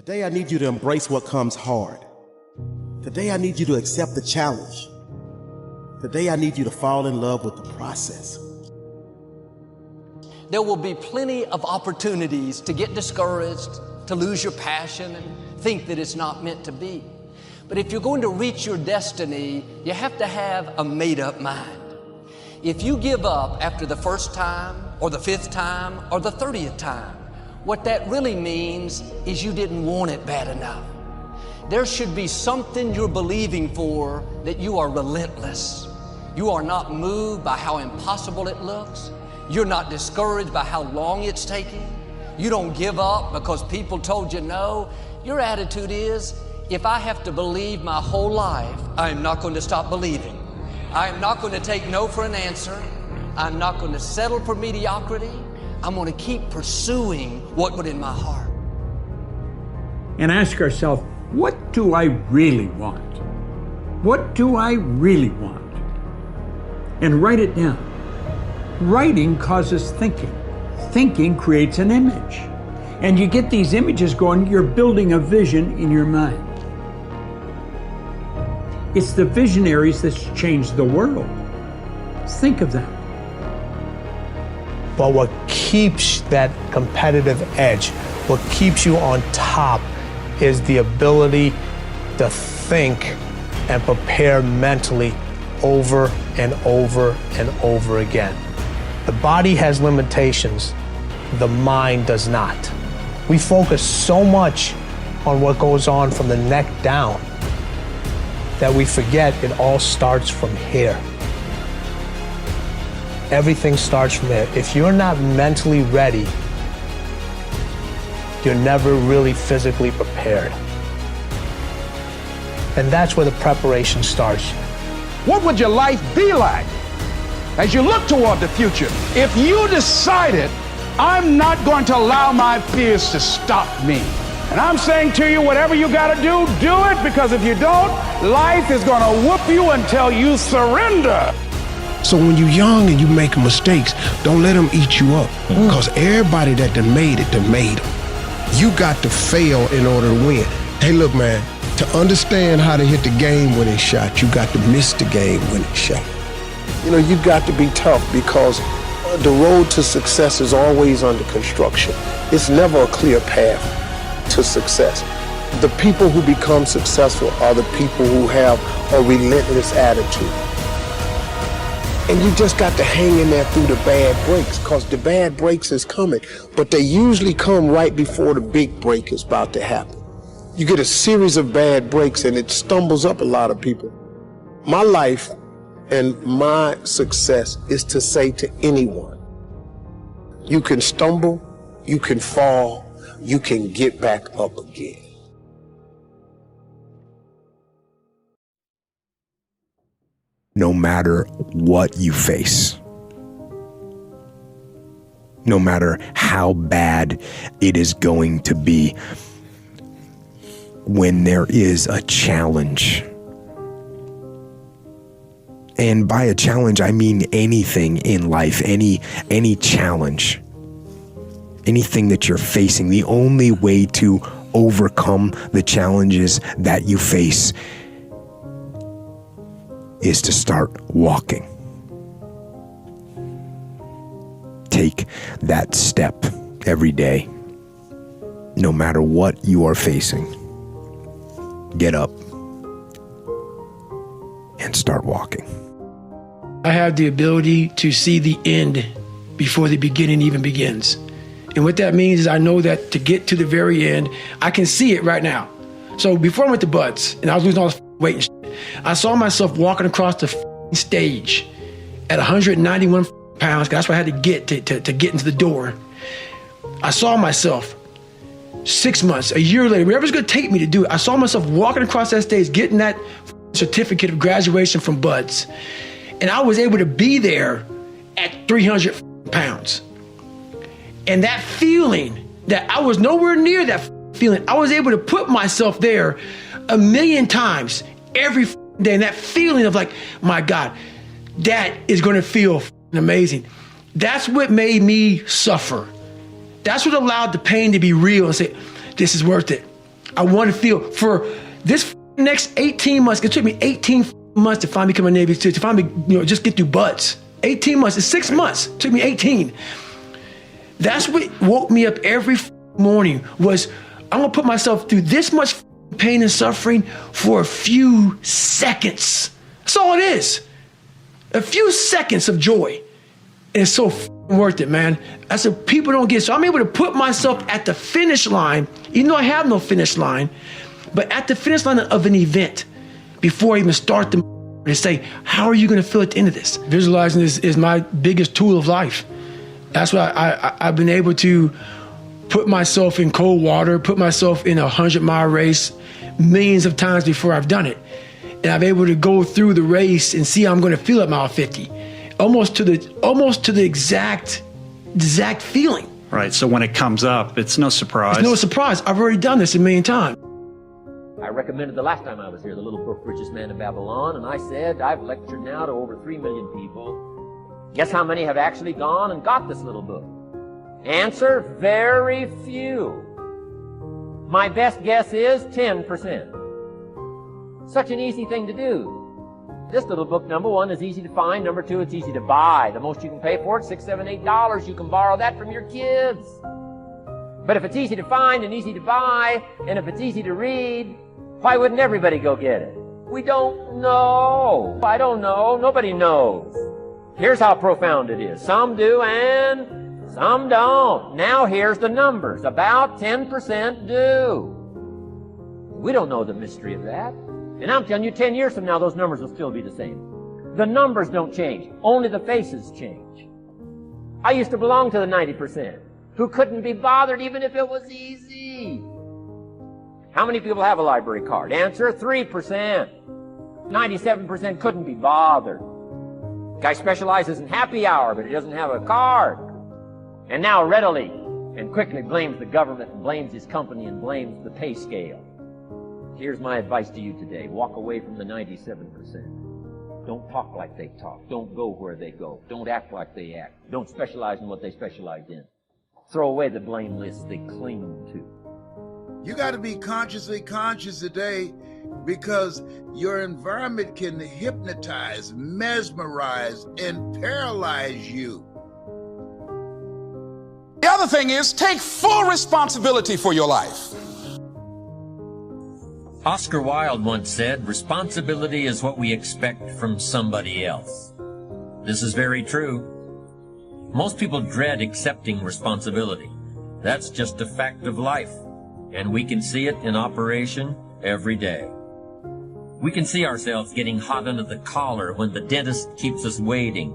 Today I need you to embrace what comes hard. Today I need you to accept the challenge. Today I need you to fall in love with the process. There will be plenty of opportunities to get discouraged, to lose your passion and think that it's not meant to be. But if you're going to reach your destiny, you have to have a made-up mind. If you give up after the first time, or the 5th time, or the 30th time, what that really means is you didn't want it bad enough. There should be something you're believing for, that you are relentless. You are not moved by how impossible it looks. You're not discouraged by how long it's taking. You don't give up because people told you no. Your attitude is, if I have to believe my whole life, I am not going to stop believing. I am not going to take no for an answer. I'm not going to settle for mediocrity. I'm going to keep pursuing what was in my heart. And ask ourselves, what do I really want? What do I really want? And write it down. Writing causes thinking. Thinking creates an image. And you get these images going, you're building a vision in your mind. It's the visionaries that's changed the world. Think of that. But what keeps that competitive edge, what keeps you on top, is the ability to think and prepare mentally over and over and over again. The body has limitations, the mind does not. We focus so much on what goes on from the neck down that we forget it all starts from here. Everything starts from there. If you're not mentally ready, you're never really physically prepared. And that's where the preparation starts. What would your life be like as you look toward the future if you decided, I'm not going to allow my fears to stop me? And I'm saying to you, whatever you got to do it, because if you don't, life is going to whoop you until you surrender. So when you're young and you make mistakes, don't let them eat you up. Because everybody that done made it, done made them. You got to fail in order to win. Hey, look, man, to understand how to hit the game-winning shot, you got to miss the game-winning shot. You know, you got to be tough, because the road to success is always under construction. It's never a clear path to success. The people who become successful are the people who have a relentless attitude. And you just got to hang in there through the bad breaks, because the bad breaks is coming, but they usually come right before the big break is about to happen. You get a series of bad breaks and it stumbles up a lot of people. My life and my success is to say to anyone, you can stumble, you can fall, you can get back up again. No matter what you face, no matter how bad it is going to be, when there is a challenge, and by a challenge I mean anything in life, any challenge, anything that you're facing, the only way to overcome the challenges that you face is to start walking. Take that step every day, no matter what you are facing. Get up and start walking. I have the ability to see the end before the beginning even begins. And what that means is I know that to get to the very end, I can see it right now. So before I went to Buds and I was losing all this weight and shit, I saw myself walking across the stage at 191 pounds. That's what I had to get to get into the door. I saw myself 6 months, a year later, whatever's gonna take me to do it. I saw myself walking across that stage, getting that certificate of graduation from Buds. And I was able to be there at 300 pounds. And that feeling that I was nowhere near that feeling, I was able to put myself there 1,000,000 times every day. And that feeling of like, my God, that is gonna feel amazing. That's what made me suffer. That's what allowed the pain to be real and say, this is worth it. I want to feel for this next 18 months. It took me 18 months to finally become a Navy SEAL, to finally, just get through butts. 18 months. It's 6 months. It took me 18. That's what woke me up every morning was, I'm going to put myself through this much pain and suffering for a few seconds. That's all it is. A few seconds of joy. And it's so worth it, man. That's what people don't get. So I'm able to put myself at the finish line, even though I have no finish line, but at the finish line of an event before I even start the and say, how are you going to feel at the end of this? Visualizing is my biggest tool of life. That's why I've been able to put myself in cold water, put myself in a 100-mile race millions of times before I've done it. And I'm able to go through the race and see how I'm going to feel at mile 50, almost to the exact feeling. Right. So when it comes up, it's no surprise. It's no surprise. I've already done this a million times. I recommended the last time I was here, the little book, Richest Man in Babylon, and I said, I've lectured now to over 3 million people. Guess how many have actually gone and got this little book? Answer, very few. My best guess is 10%. Such an easy thing to do. This little book, number one, is easy to find. Number two, it's easy to buy. The most you can pay for it, $6, $7, $8. You can borrow that from your kids. But if it's easy to find and easy to buy, and if it's easy to read, why wouldn't everybody go get it? We don't know. I don't know. Nobody knows. Here's how profound it is. Some do and some don't. Now here's the numbers. About 10% do. We don't know the mystery of that. And I'm telling you, 10 years from now, those numbers will still be the same. The numbers don't change. Only the faces change. I used to belong to the 90% who couldn't be bothered even if it was easy. How many people have a library card? Answer, 3%. 97% couldn't be bothered. Guy specializes in happy hour, but he doesn't have a card. And now readily and quickly blames the government and blames his company and blames the pay scale. Here's my advice to you today. Walk away from the 97%. Don't talk like they talk. Don't go where they go. Don't act like they act. Don't specialize in what they specialize in. Throw away the blame list they cling to. You got to be consciously conscious today because your environment can hypnotize, mesmerize, and paralyze you. The other thing is, take full responsibility for your life. Oscar Wilde once said, responsibility is what we expect from somebody else. This is very true. Most people dread accepting responsibility. That's just a fact of life, and we can see it in operation every day. We can see ourselves getting hot under the collar when the dentist keeps us waiting,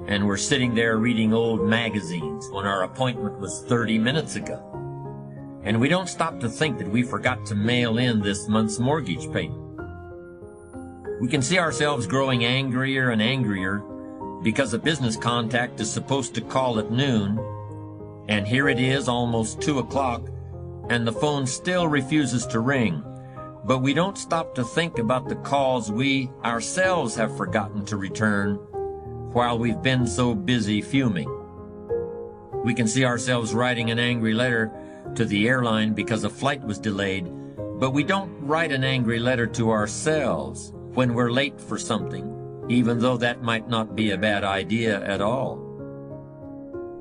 and we're sitting there reading old magazines when our appointment was 30 minutes ago. And we don't stop to think that we forgot to mail in this month's mortgage payment. We can see ourselves growing angrier and angrier because a business contact is supposed to call at noon, and here it is almost 2 o'clock, and the phone still refuses to ring. But we don't stop to think about the calls we ourselves have forgotten to return while we've been so busy fuming. We can see ourselves writing an angry letter to the airline because a flight was delayed, but we don't write an angry letter to ourselves when we're late for something, even though that might not be a bad idea at all.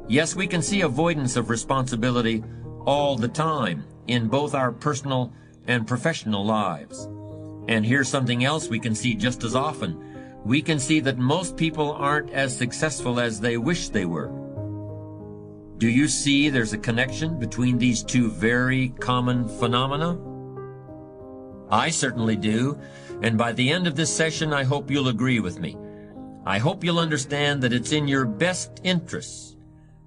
Yes, we can see avoidance of responsibility all the time in both our personal and professional lives. And here's something else we can see just as often. We can see that most people aren't as successful as they wish they were. Do you see there's a connection between these two very common phenomena? I certainly do, and by the end of this session, I hope you'll agree with me. I hope you'll understand that it's in your best interests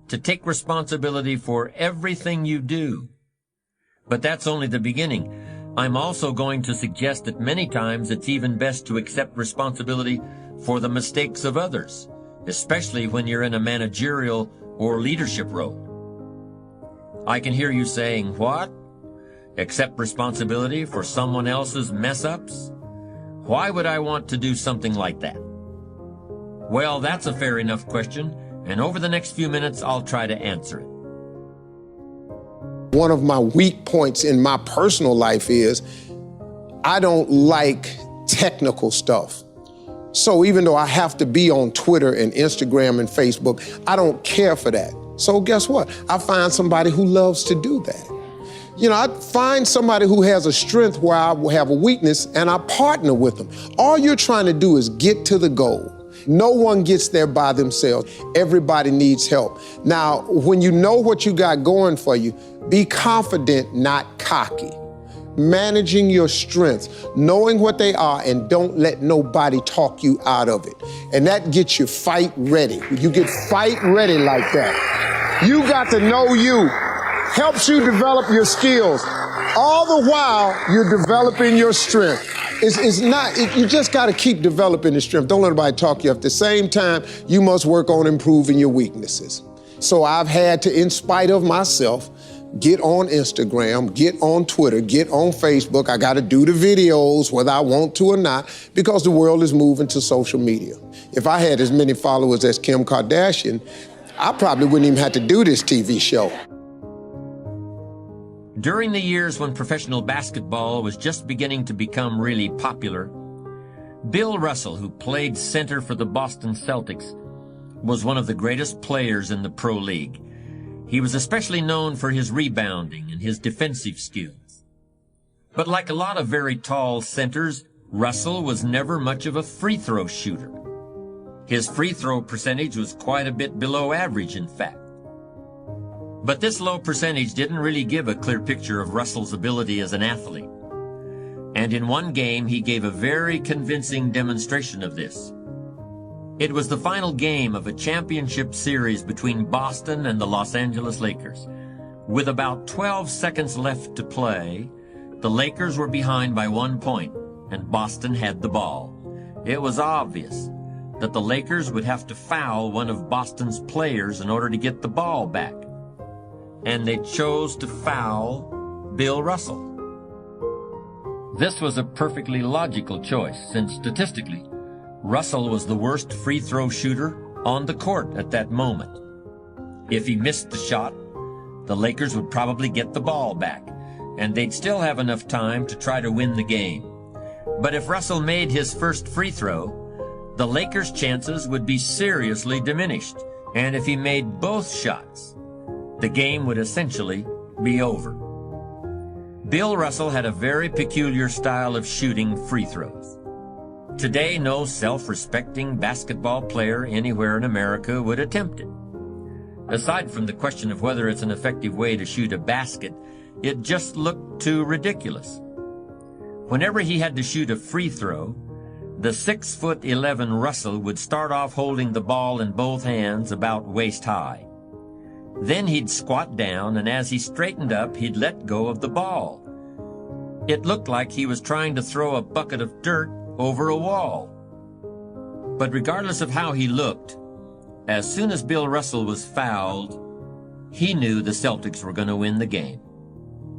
to take responsibility for everything you do. But that's only the beginning. I'm also going to suggest that many times it's even best to accept responsibility for the mistakes of others, especially when you're in a managerial or leadership role. I can hear you saying, what? Accept responsibility for someone else's mess-ups? Why would I want to do something like that? Well, that's a fair enough question, and over the next few minutes I'll try to answer it. One of my weak points in my personal life is I don't like technical stuff. So even though I have to be on Twitter and Instagram and Facebook, I don't care for that. So guess what? I find somebody who loves to do that. You know, I find somebody who has a strength where I have a weakness, and I partner with them. All you're trying to do is get to the goal. No one gets there by themselves. Everybody needs help. Now, when you know what you got going for you, be confident, not cocky. Managing your strengths, knowing what they are, and don't let nobody talk you out of it. And that gets you fight ready. You get fight ready like that. You got to know you. Helps you develop your skills. All the while, you're developing your strength. You just got to keep developing the strength. Don't let anybody talk you up. At the same time, you must work on improving your weaknesses. So I've had to, in spite of myself, get on Instagram, get on Twitter, get on Facebook. I got to do the videos whether I want to or not, because the world is moving to social media. If I had as many followers as Kim Kardashian, I probably wouldn't even have to do this TV show. During the years when professional basketball was just beginning to become really popular, Bill Russell, who played center for the Boston Celtics, was one of the greatest players in the pro league. He was especially known for his rebounding and his defensive skills. But like a lot of very tall centers, Russell was never much of a free throw shooter. His free throw percentage was quite a bit below average, in fact. But this low percentage didn't really give a clear picture of Russell's ability as an athlete. And in one game, he gave a very convincing demonstration of this. It was the final game of a championship series between Boston and the Los Angeles Lakers. With about 12 seconds left to play, the Lakers were behind by 1 point, and Boston had the ball. It was obvious that the Lakers would have to foul one of Boston's players in order to get the ball back. And they chose to foul Bill Russell. This was a perfectly logical choice, since statistically, Russell was the worst free throw shooter on the court at that moment. If he missed the shot, the Lakers would probably get the ball back, and they'd still have enough time to try to win the game. But if Russell made his first free throw, the Lakers' chances would be seriously diminished, and if he made both shots, the game would essentially be over. Bill Russell had a very peculiar style of shooting free throws. Today, no self-respecting basketball player anywhere in America would attempt it. Aside from the question of whether it's an effective way to shoot a basket, it just looked too ridiculous. Whenever he had to shoot a free throw, the 6'11" Russell would start off holding the ball in both hands about waist high. Then he'd squat down, and as he straightened up, he'd let go of the ball. It looked like he was trying to throw a bucket of dirt over a wall. But regardless of how he looked, as soon as Bill Russell was fouled, he knew the Celtics were going to win the game.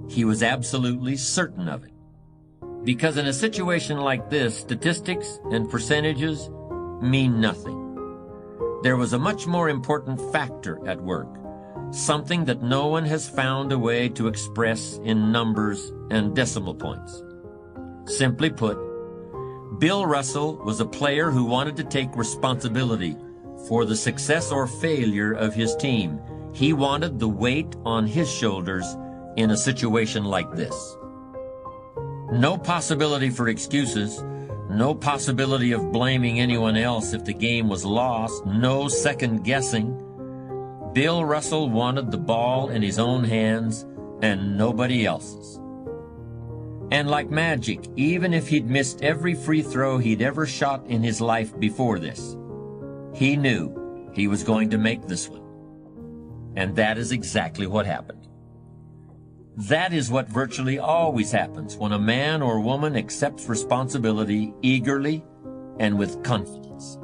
He was absolutely certain of it. Because in a situation like this, statistics and percentages mean nothing. There was a much more important factor at work, something that no one has found a way to express in numbers and decimal points. Simply put, Bill Russell was a player who wanted to take responsibility for the success or failure of his team. He wanted the weight on his shoulders in a situation like this. No possibility for excuses, no possibility of blaming anyone else if the game was lost, no second guessing. Bill Russell wanted the ball in his own hands and nobody else's. And like magic, even if he'd missed every free throw he'd ever shot in his life before this, he knew he was going to make this one. And that is exactly what happened. That is what virtually always happens when a man or woman accepts responsibility eagerly and with confidence.